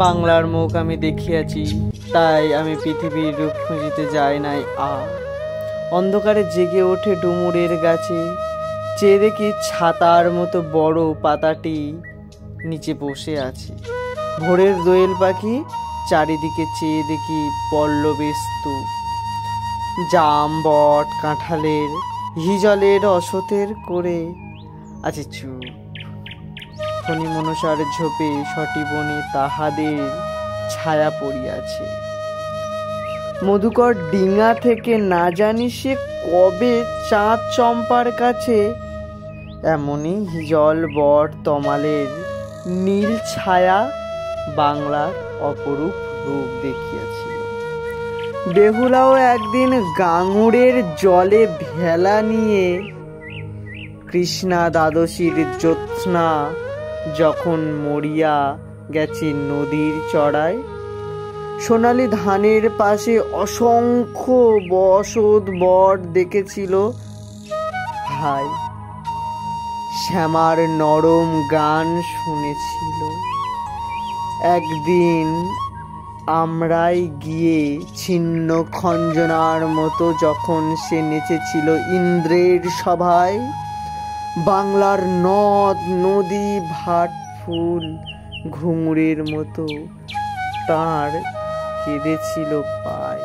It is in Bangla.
বাংলার মুখ আমি দেখিয়াছি, তাই আমি পৃথিবীর রূপ খুঁজিতে যাই নাই। অন্ধকারে জেগে ওঠে ডুমুরের গাছে, চেয়ে দেখি ছাতার মতো বড় পাতাটি নিচে বসে আছে। ভোরের দোয়েল পাখি, চারিদিকে চেয়ে দেখি পল্লবের স্তূপ, জাম বট কাঁঠালের হিজলের অসতের করে আছে চুপ। ফণি মনসার ঝোপে সটি বনে তাহাদের ছায়া পড়িয়াছে। মধুকর ডিঙা থেকে না জানি সে কবে চাঁদ চম্পার কাছে এমনই হিজল বট তমালের নীল ছায়া বাংলার অপরূপ রূপ দেখিয়াছিল। বেহুলাও একদিন গাঙুড়ের জলে ভেলা নিয়ে কৃষ্ণা দ্বাদশীর জ্যোৎস্না যখন মরিয়া গেছে নদীর চড়ায়, সোনালি ধানের পাশে অসংখ্য বসত বট দেখেছিল। হাই, শ্যামার নরম গান শুনেছিল। একদিন আমরাই গিয়ে ছিন্ন খঞ্জনার মতো যখন সে নেচেছিল ইন্দ্রের সভায়, বাংলার নদ নদী ভাট ফুল ঘুঙুরের মতো তার কেঁদেছিল পায়।